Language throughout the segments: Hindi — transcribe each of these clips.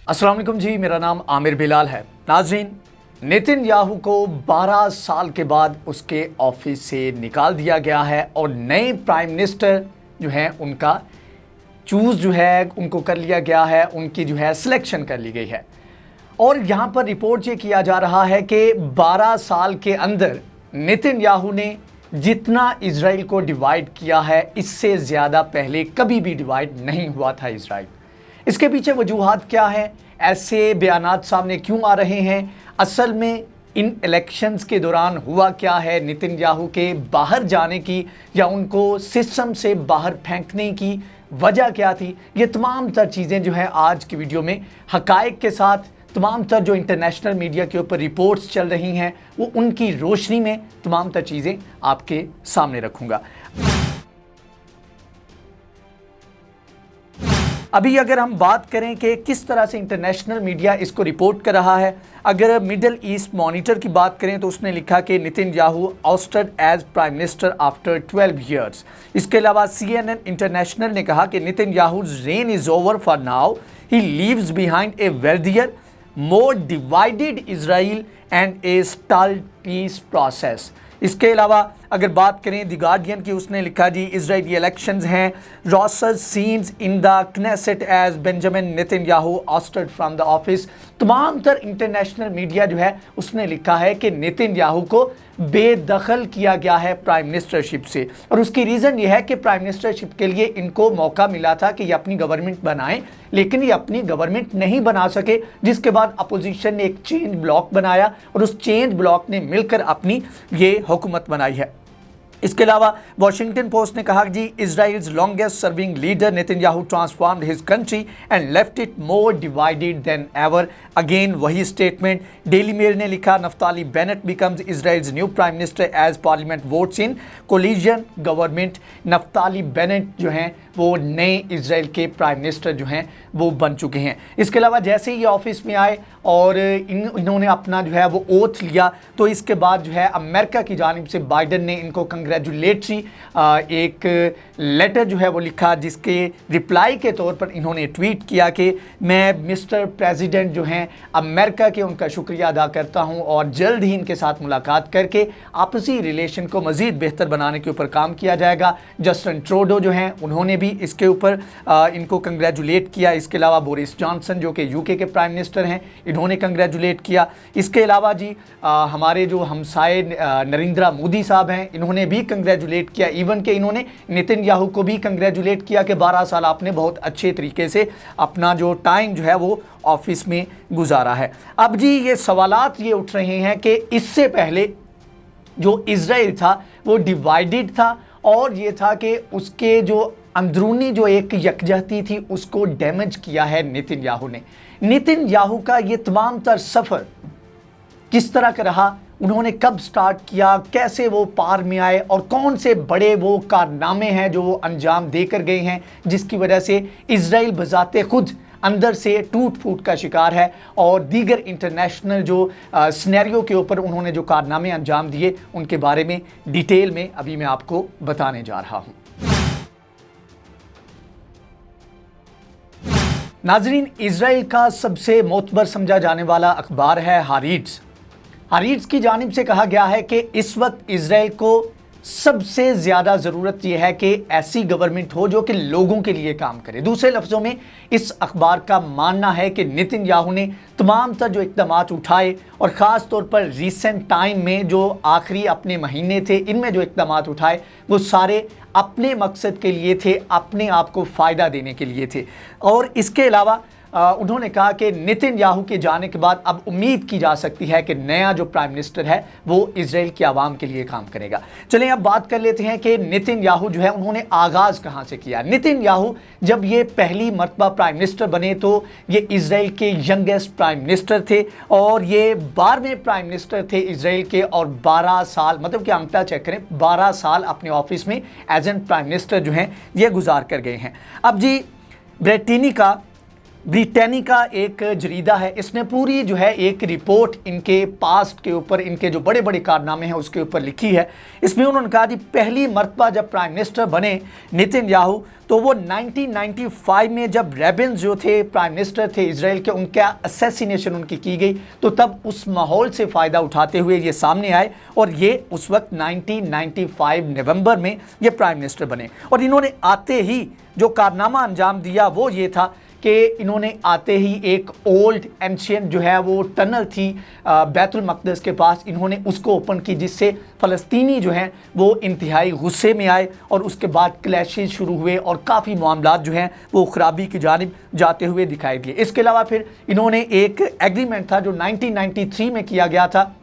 अस्सलाम वालेकुम जी, मेरा नाम आमिर बिलाल है। नाजरीन, नेतन्याहू को 12 साल के बाद उसके ऑफिस से निकाल दिया गया है और नए प्राइम मिनिस्टर जो हैं उनका चूज़ जो है उनको कर लिया गया है, उनकी जो है सिलेक्शन कर ली गई है। और यहाँ पर रिपोर्ट ये किया जा रहा है कि 12 साल के अंदर नेतन्याहू ने जितना इजराइल को डिवाइड किया है, इससे ज़्यादा पहले कभी भी डिवाइड नहीं हुआ था इजराइल। इसके पीछे वजूहात क्या है, ऐसे बयानात सामने क्यों आ रहे हैं, असल में इन इलेक्शंस के दौरान हुआ क्या है, नेतन्याहू के बाहर जाने की या उनको सिस्टम से बाहर फेंकने की वजह क्या थी, ये तमाम तर चीज़ें जो है आज की वीडियो में हकायक के साथ तमाम तर जो इंटरनेशनल मीडिया के ऊपर रिपोर्ट्स चल रही हैं वो उनकी रोशनी में तमाम तर चीज़ें आपके सामने रखूँगा। अभी अगर हम बात करें कि किस तरह से इंटरनेशनल मीडिया इसको रिपोर्ट कर रहा है, अगर मिडल ईस्ट मॉनिटर की बात करें तो उसने लिखा कि Netanyahu ousted as prime minister after 12 years. इसके अलावा CNN इंटरनेशनल ने कहा कि Netanyahu's reign is over for now, he leaves behind a wealthier more divided Israel and a stalled peace process. इसके अलावा अगर बात करें द गार्डियन की, उसने लिखा जी इजरायली इलेक्शंस हैं, raucous scenes in the Knesset as Benjamin Netanyahu ousted from the office. तमाम तर इंटरनेशनल मीडिया जो है उसने लिखा है कि नेतन्याहू को बेदखल किया गया है प्राइम मिनिस्टरशिप से, और उसकी रीज़न ये है कि प्राइम मिनिस्टरशिप के लिए इनको मौका मिला था कि ये अपनी गवर्नमेंट बनाएं, लेकिन ये अपनी गवर्नमेंट नहीं बना सके, जिसके बाद अपोजिशन ने एक चेंज ब्लॉक बनाया और उस चेंज ब्लॉक ने मिलकर अपनी ये हुकूमत बनाई है। इसके अलावा वॉशिंगटन पोस्ट ने कहा जी Israel's longest serving leader Netanyahu transformed his country and left it more divided than ever. Again वही स्टेटमेंट। डेली मेल ने लिखा Naftali Bennett becomes Israel's new prime minister as parliament votes in coalition government. Naftali Bennett जो हैं वो नए इजराइल के प्राइम मिनिस्टर जो हैं वो बन चुके हैं। इसके अलावा जैसे ही ये ऑफिस में आए और इन्होंने अपना जो है वो ओथ लिया, तो इसके बाद जो है अमेरिका की जानिब से बाइडन ने इनको कंग्रेचुलेटरी एक लेटर जो है वो लिखा, जिसके रिप्लाई के तौर पर इन्होंने ट्वीट किया कि मैं मिस्टर प्रेसिडेंट जो हैं अमेरिका के, उनका शुक्रिया अदा करता हूं और जल्द ही इनके साथ मुलाकात करके आपसी रिलेशन को मज़ीद बेहतर बनाने के ऊपर काम किया जाएगा। जस्टिन ट्रूडो जो हैं उन्होंने भी इसके ऊपर इनको कंग्रेचुलेट किया। इसके अलावा बोरिस जॉनसन जो कि यूके के प्राइम मिनिस्टर हैं, इन्होंने कंग्रेचुलेट किया। इसके अलावा जी हमारे जो हमसाए नरेंद्र मोदी साहब हैं, इन्होंने भी कंग्रेचुलेट किया। इवन के इन्होंने नेतन्याहू को भी कंग्रेचुलेट किया कि 12 साल आपने बहुत अच्छे तरीके से अपना जो टाइम जो है वो ऑफिस में गुजारा है। अब जी ये सवालात ये उठ रहे हैं कि इससे पहले जो इजराइल था वो डिवाइडेड था और ये था कि उसके जो अंदरूनी जो एक यकजहती थी उसको डैमेज किया है नेतन्याहू ने। नेतन्याहू का ये तमाम तर सफ़र किस तरह का रहा, उन्होंने कब स्टार्ट किया, कैसे वो पार में आए और कौन से बड़े वो कारनामे हैं जो वो अंजाम देकर गए हैं, जिसकी वजह से इजराइल बजाते खुद अंदर से टूट फूट का शिकार है। और दीगर इंटरनेशनल जो सिनेरियो के ऊपर उन्होंने जो कारनामे अंजाम दिए उनके बारे में डिटेल में अभी मैं आपको बताने जा रहा हूँ। नाजरीन, इजराइल का सबसे मोतबर समझा जाने वाला अखबार है हारीट्स। हारीट्स की जानिब से कहा गया है कि इस वक्त इजराइल को सबसे ज़्यादा ज़रूरत यह है कि ऐसी गवर्नमेंट हो जो कि लोगों के लिए काम करे। दूसरे लफ्ज़ों में इस अखबार का मानना है कि नेतन्याहू ने तमाम तर जो इक़दाम उठाए और ख़ास तौर पर रीसेंट टाइम में जो आखिरी अपने महीने थे, इनमें जो इक़दाम उठाए वो सारे अपने मकसद के लिए थे, अपने आप को फ़ायदा देने के लिए थे। और इसके अलावा उन्होंने कहा कि नेतन्याहू के जाने के बाद अब उम्मीद की जा सकती है कि नया जो प्राइम मिनिस्टर है वो इजराइल की आवाम के लिए काम करेगा। चलिए अब बात कर लेते हैं कि नेतन्याहू जो है उन्होंने आगाज़ कहाँ से किया। नेतन्याहू जब ये पहली मरतबा प्राइम मिनिस्टर बने तो ये इजराइल के यंगेस्ट प्राइम मिनिस्टर थे और ये 12वें प्राइम मिनिस्टर थे इजराइल के, और 12 साल मतलब कि अंकड़ा चेक करें, 12 साल अपने ऑफिस में एज एन प्राइम मिनिस्टर जो हैं ये गुजार कर गए हैं। अब जी ब्रेटिनी का ब्रिटानिका एक जरीदा है, इसने पूरी जो है एक रिपोर्ट इनके पास्ट के ऊपर, इनके जो बड़े बड़े कारनामे हैं उसके ऊपर लिखी है। इसमें उन्होंने कहा कि पहली मर्तबा जब प्राइम मिनिस्टर बने नेतन्याहू तो वो 1995 में जब रेबिन जो थे प्राइम मिनिस्टर थे इजराइल के, उनका असैसिनेशन उनकी की गई, तो तब उस माहौल से फ़ायदा उठाते हुए ये सामने आए और ये उस वक्त 1995 नवंबर में ये प्राइम मिनिस्टर बने। और इन्होंने आते ही जो कारनामा अंजाम दिया वो ये था कि इन्होंने आते ही एक ओल्ड एंशियंट जो है वो टनल थी बैतुल मक़दस के पास, इन्होंने उसको ओपन की, जिससे फ़लस्तीनी जो हैं वो इंतहाई गुस्से में आए और उसके बाद क्लैशेज शुरू हुए और काफ़ी मामलात जो हैं वो ख़राबी की जानिब जाते हुए दिखाई दिए। इसके अलावा फिर इन्होंने एक एग्रीमेंट था जो 1993 में किया गया था,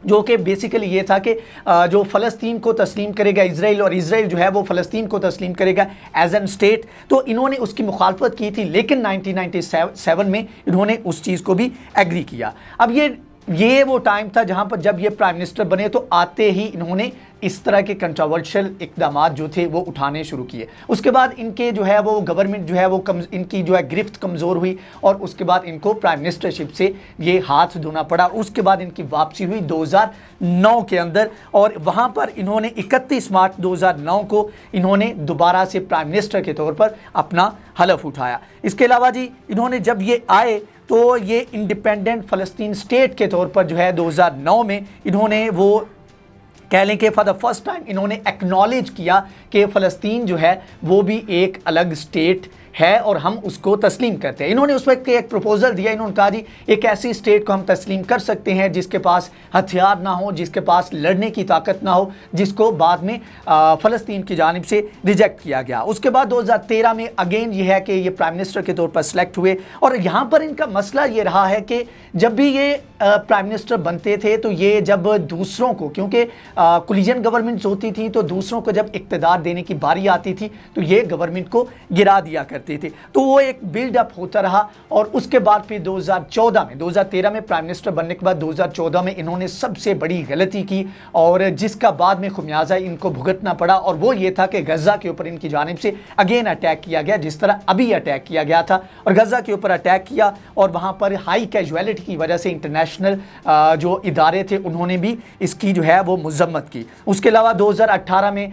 जो कि बेसिकली ये था कि जो फ़लस्तीन को तस्लीम करेगा इजराइल और इजराइल जो है वो फ़लस्तीन को तस्लीम करेगा एज एन स्टेट, तो इन्होंने उसकी मुखालफत की थी, लेकिन 1997 में इन्होंने उस चीज़ को भी एग्री किया। अब ये वो टाइम था जहां पर जब ये प्राइम मिनिस्टर बने तो आते ही इन्होंने इस तरह के कंट्रोवर्शियल इक़दामात जो थे वो उठाने शुरू किए। उसके बाद इनके जो है वो गवर्नमेंट जो है वो इनकी जो है गिरफ्त कमज़ोर हुई और उसके बाद इनको प्राइम मिनिस्टरशिप से ये हाथ धोना पड़ा। उसके बाद इनकी वापसी हुई 2009 के अंदर और वहाँ पर इन्होंने 31 मार्च 2009 को इन्होंने दोबारा से प्राइम मिनिस्टर के तौर पर अपना हलफ उठाया। इसके अलावा जी इन्होंने जब ये आए तो ये इंडिपेंडेंट फ़लस्तीन स्टेट के तौर पर जो है 2009 में इन्होंने वो कह लें कि फॉर द फर्स्ट टाइम इन्होंने एक्नॉलेज किया कि फ़लस्तीन जो है वो भी एक अलग स्टेट है और हम उसको तस्लीम करते हैं। इन्होंने उस वक्त एक प्रपोज़ल दिया, इन्होंने कहा जी एक ऐसी स्टेट को हम तस्लीम कर सकते हैं जिसके पास हथियार ना हो, जिसके पास लड़ने की ताकत ना हो, जिसको बाद में फ़लस्तीन की जानिब से रिजेक्ट किया गया। उसके बाद 2013 में अगेन ये है कि ये प्राइम मिनिस्टर के तौर पर सेलेक्ट हुए और यहाँ पर इनका मसला ये रहा है कि जब भी ये प्राइम मिनिस्टर बनते थे तो ये जब दूसरों को, क्योंकि कोलिजन गवर्नमेंट्स होती थी, तो दूसरों को जब इक़्तिदार देने की बारी आती थी तो ये गवर्नमेंट को गिरा दिया करते थे, तो वो एक बिल्डअप होता रहा। और उसके बाद फिर 2013 में प्राइम मिनिस्टर बनने के बाद 2014 में इन्होंने सबसे बड़ी गलती की और जिसका बाद में खुमियाजा इनको भुगतना पड़ा, और वो ये था कि गज़ा के ऊपर इनकी जानिब से अगेन अटैक किया गया, जिस तरह अभी अटैक किया गया था और गज़ा के ऊपर अटैक किया और वहाँ पर हाई कैजुअलिटी की वजह से इंटरनेशनल जो इदारे थे उन्होंने भी इसकी जो है वो मजम्मत की। उसके अलावा 2018 में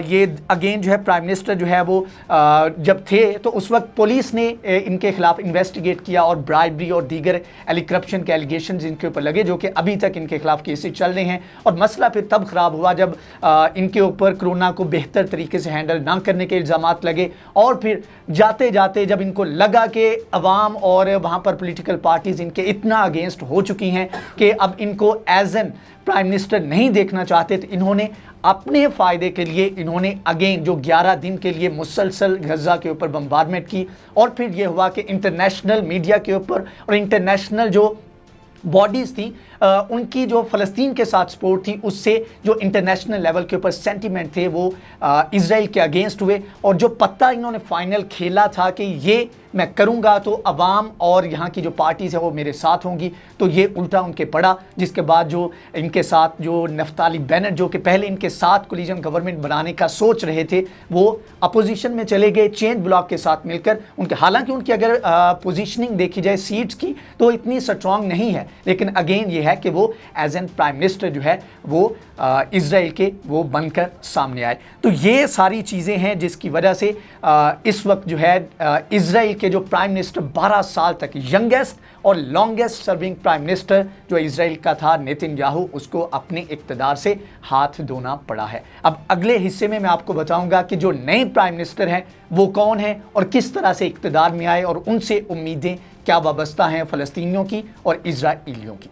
ये अगेन जो है प्राइम मिनिस्टर जो है वो जब थे तो उस वक्त पुलिस ने इनके खिलाफ इन्वेस्टिगेट किया और ब्राइबरी और दीगर करप्शन के एलिगेशंस इनके ऊपर लगे, जो कि अभी तक इनके खिलाफ केसेस चल रहे हैं। और मसला फिर तब ख़राब हुआ जब इनके ऊपर कोरोना को बेहतर तरीके से हैंडल ना करने के इल्ज़ामात लगे और फिर जाते जाते जब इनको लगा कि अवाम और वहाँ पर पॉलिटिकल पार्टीज़ इनके इतना अगेंस्ट हो चुकी हैं कि अब इनको एज एन प्राइम मिनिस्टर नहीं देखना चाहते, तो इन्होंने अपने फ़ायदे के लिए इन्होंने अगेन जो 11 दिन के लिए मुसलसल गज़ा के ऊपर बम्बार्डमेंट की। और फिर ये हुआ कि इंटरनेशनल मीडिया के ऊपर और इंटरनेशनल जो बॉडीज़ थी उनकी जो फ़लस्तीन के साथ सपोर्ट थी, उससे जो इंटरनेशनल लेवल के ऊपर सेंटीमेंट थे वो इजराइल के अगेंस्ट हुए। और जो पत्ता इन्होंने फाइनल खेला था कि ये मैं करूंगा तो अवाम और यहाँ की जो पार्टीज़ है वो मेरे साथ होंगी, तो ये उल्टा उनके पड़ा, जिसके बाद जो इनके साथ जो नफ्ताली बेनेट जो कि पहले इनके साथ कोलिजन गवर्नमेंट बनाने का सोच रहे थे वो अपोजिशन में चले गए चेंज ब्लॉक के साथ मिलकर। उनके हालांकि उनकी अगर पोजीशनिंग देखी जाए सीट्स की तो इतनी स्ट्रॉन्ग नहीं है, लेकिन अगेन ये है कि वो एज एन प्राइम मिनिस्टर जो है वो इजराइल के वो बनकर सामने आए। तो ये सारी चीज़ें हैं जिसकी वजह से इस वक्त जो है इजराइल के जो प्राइम मिनिस्टर 12 साल तक यंगेस्ट और लॉन्गेस्ट सर्विंग प्राइम मिनिस्टर जो इजराइल का था नेतन्याहू, उसको अपने इक़्तिदार से हाथ धोना पड़ा है। अब अगले हिस्से में मैं आपको बताऊंगा कि जो नए प्राइम मिनिस्टर हैं वो कौन है और किस तरह से इक़्तिदार में आए और उनसे उम्मीदें क्या वाबस्ता हैं फ़लस्तीनियों की और इजराइलियों की।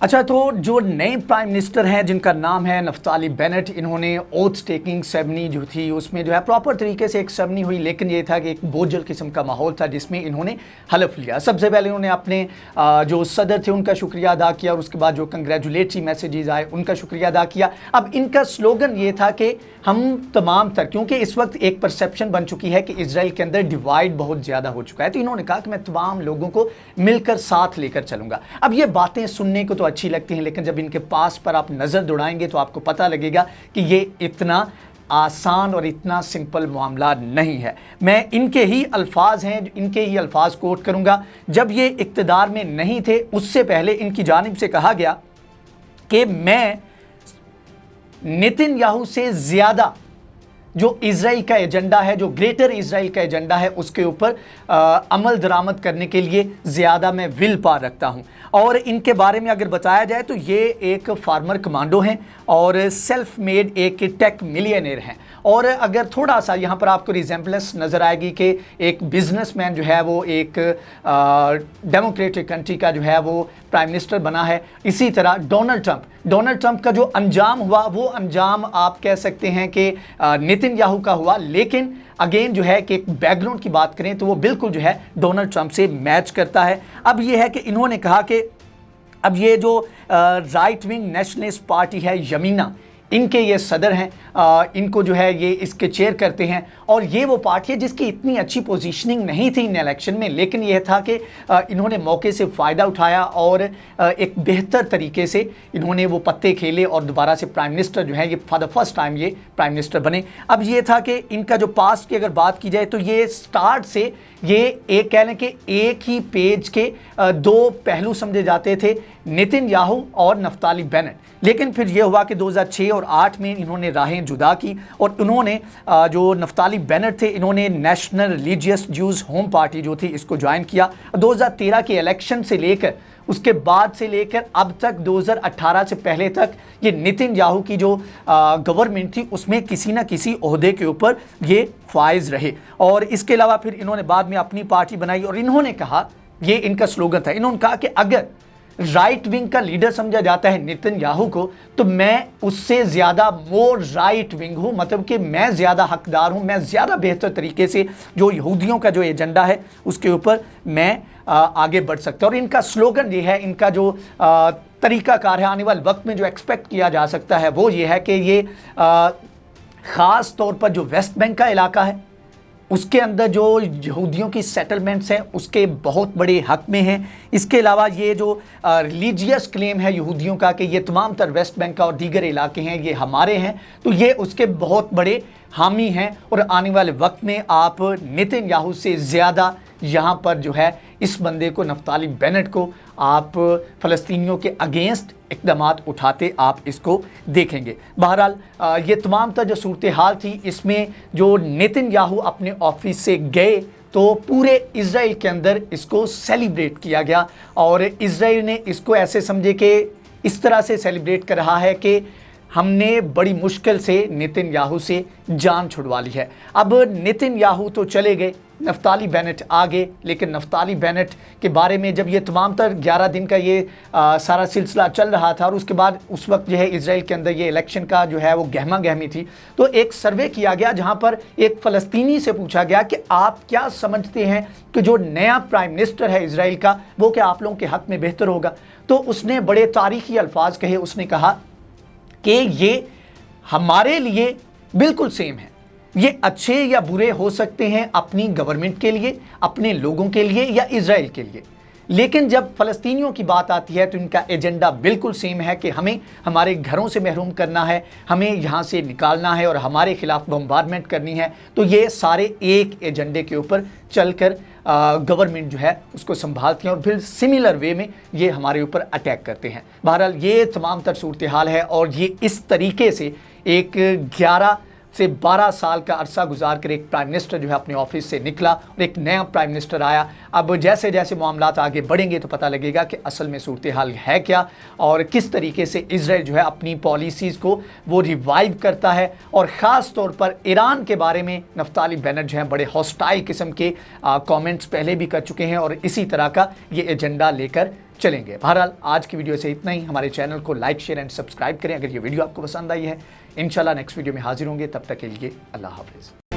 अच्छा, तो जो नए प्राइम मिनिस्टर हैं जिनका नाम है नफ्ताली बेनेट, इन्होंने ओथ टेकिंग सेरेमनी जो थी उसमें जो है प्रॉपर तरीके से एक सेरेमनी हुई, लेकिन ये था कि एक बोझल किस्म का माहौल था जिसमें इन्होंने हलफ लिया। सबसे पहले उन्होंने अपने जो सदर थे उनका शुक्रिया अदा किया और उसके बाद जो कंग्रेचुलेटरी मैसेजेस आए उनका शुक्रिया अदा किया। अब इनका स्लोगन ये था कि हम तमाम तर, क्योंकि इस वक्त एक परसेप्शन बन चुकी है कि इजराइल के अंदर डिवाइड बहुत ज़्यादा हो चुका है, तो इन्होंने कहा कि मैं तमाम लोगों को मिलकर साथ लेकर चलूँगा। अब ये बातें सुनने को तो अच्छी लगती हैं, लेकिन जब इनके पास पर आप नज़र दौड़ाएंगे तो आपको पता लगेगा कि ये इतना आसान और इतना सिंपल मामला नहीं है। मैं इनके ही अल्फाज हैं, इनके ही अल्फाज कोट करूंगा। जब ये इक़्तिदार में नहीं थे उससे पहले इनकी जानिब से कहा गया कि मैं नेतन्याहू से ज़्यादा जो इज़राइल का एजेंडा है, जो ग्रेटर इज़राइल का एजेंडा है, उसके ऊपर अमल दरामद करने के लिए ज़्यादा मैं विल पावर रखता हूं। और इनके बारे में अगर बताया जाए तो ये एक फार्मर कमांडो हैं और सेल्फ मेड एक टेक मिलियनेयर हैं। और अगर थोड़ा सा यहाँ पर आपको रिजेम्बलेंस नज़र आएगी कि एक बिजनेसमैन जो है वो एक डेमोक्रेटिक कंट्री का जो है वो प्राइम मिनिस्टर बना है, इसी तरह डोनाल्ड ट्रंप का जो अंजाम हुआ वो अंजाम आप कह सकते हैं कि नेतन्याहू का हुआ। लेकिन अगेन जो है कि एक बैकग्राउंड की बात करें तो वो बिल्कुल जो है डोनाल्ड ट्रंप से मैच करता है। अब ये है कि इन्होंने कहा कि अब ये जो राइट विंग नेशनलिस्ट पार्टी है यमीना, इनके ये सदर हैं, इनको जो है ये इसके चेयर करते हैं। और ये वो पार्टी है जिसकी इतनी अच्छी पोजीशनिंग नहीं थी इन इलेक्शन में, लेकिन यह था कि इन्होंने मौके से फ़ायदा उठाया और एक बेहतर तरीके से इन्होंने वो पत्ते खेले और दोबारा से प्राइम मिनिस्टर जो है ये फॉर द फर्स्ट टाइम ये प्राइम मिनिस्टर बने। अब ये था कि इनका जो पास्ट की अगर बात की जाए तो ये स्टार्ट से ये एक कह लें कि एक ही पेज के दो पहलू समझे जाते थे, नेतन्याहू और नफ्ताली बेनेट। लेकिन फिर यह हुआ कि 2006 और 8 में इन्होंने राहें जुदा की और उन्होंने जो नफ्ताली बेनेट थे इन्होंने national religious Jews home party जो थी इसको ज्वाइन किया। 2013 के इलेक्शन से लेकर उसके बाद से लेकर अब तक 2018 से पहले तक ये नेतन्याहू की जो गवर्नमेंट थी उसमें किसी ना किसी ओहदे के ऊपर ये फाइज रहे। और इसके अलावा फिर इन्होंने बाद में अपनी पार्टी बनाई और इन्होंने कहा, ये इनका स्लोगन था, इन्होंने कहा कि अगर राइट विंग का लीडर समझा जाता है नेतन्याहू को तो मैं उससे ज़्यादा मोर राइट विंग हूँ, मतलब कि मैं ज़्यादा हकदार हूँ, मैं ज़्यादा बेहतर तरीके से जो यहूदियों का जो एजेंडा है उसके ऊपर मैं आगे बढ़ सकता हूँ। और इनका स्लोगन ये है, इनका जो तरीक़ाकार है आने वाले वक्त में जो एक्सपेक्ट किया जा सकता है वो ये है कि ये ख़ास तौर पर जो वेस्ट बैंक का इलाका है उसके अंदर जो यहूदियों की सेटलमेंट्स हैं उसके बहुत बड़े हक में हैं। इसके अलावा ये जो रिलीजियस क्लेम है यहूदियों का कि ये तमाम तर वेस्ट बैंक का और दीगर इलाके हैं ये हमारे हैं, तो ये उसके बहुत बड़े हामी हैं। और आने वाले वक्त में आप नेतन्याहू से ज़्यादा यहाँ पर जो है इस बंदे को, नफ्ताली बेनेट को, आप फ़लस्तीनियों के अगेंस्ट इक़दामात उठाते आप इसको देखेंगे। बहरहाल ये तमाम तर जो सूरत हाल थी इसमें जो नेतन्याहू अपने ऑफिस से गए तो पूरे इज़राइल के अंदर इसको सेलिब्रेट किया गया और इज़राइल ने इसको ऐसे समझे कि इस तरह से सेलिब्रेट कर रहा है कि हमने बड़ी मुश्किल से नेतन्याहू से जान छुड़वा ली है। अब नेतन्याहू तो चले गए, नफ्ताली बेनेट आ गए, लेकिन नफ्ताली बेनेट के बारे में जब ये तमाम तर 11 दिन का ये सारा सिलसिला चल रहा था और उसके बाद उस वक्त जो है इज़राइल के अंदर ये इलेक्शन का जो है वो गहमा गहमी थी, तो एक सर्वे किया गया जहाँ पर एक फ़लस्तीनी से पूछा गया कि आप क्या समझते हैं कि जो नया प्राइम मिनिस्टर है इज़राइल का वो क्या आप लोगों के हक़ में बेहतर होगा। तो उसने बड़े तारीख़ी अल्फाज कहे, उसने कहा कि ये हमारे लिए बिल्कुल सेम है, ये अच्छे या बुरे हो सकते हैं अपनी गवर्नमेंट के लिए, अपने लोगों के लिए या इज़राइल के लिए, लेकिन जब फ़लस्तीनियों की बात आती है तो इनका एजेंडा बिल्कुल सेम है कि हमें हमारे घरों से महरूम करना है, हमें यहाँ से निकालना है और हमारे खिलाफ बम्बार्डमेंट करनी है। तो ये सारे एक एजेंडे के ऊपर चलकर गवर्नमेंट जो है उसको संभालती हैं और फिर सिमिलर वे में ये हमारे ऊपर अटैक करते हैं। बहरहाल ये तमाम तर सूरत हाल है और ये इस तरीके से एक 11 से 12 साल का अरसा गुजार कर एक प्राइम मिनिस्टर जो है अपने ऑफिस से निकला और एक नया प्राइम मिनिस्टर आया। अब जैसे जैसे मामलात आगे बढ़ेंगे तो पता लगेगा कि असल में सूरत हाल है क्या और किस तरीके से इज़राइल जो है अपनी पॉलिसीज़ को वो रिवाइव करता है। और ख़ास तौर पर ईरान के बारे में नफ्ताली बेनेट जो है बड़े हॉस्टाइल किस्म के कमेंट्स पहले भी कर चुके हैं और इसी तरह का ये एजेंडा लेकर चलेंगे। बहरहाल आज की वीडियो से इतना ही। हमारे चैनल को लाइक, शेयर एंड सब्सक्राइब करें अगर ये वीडियो आपको पसंद आई है। इंशाल्लाह नेक्स्ट वीडियो में हाजिर होंगे, तब तक के लिए अल्लाह हाफ़िज़।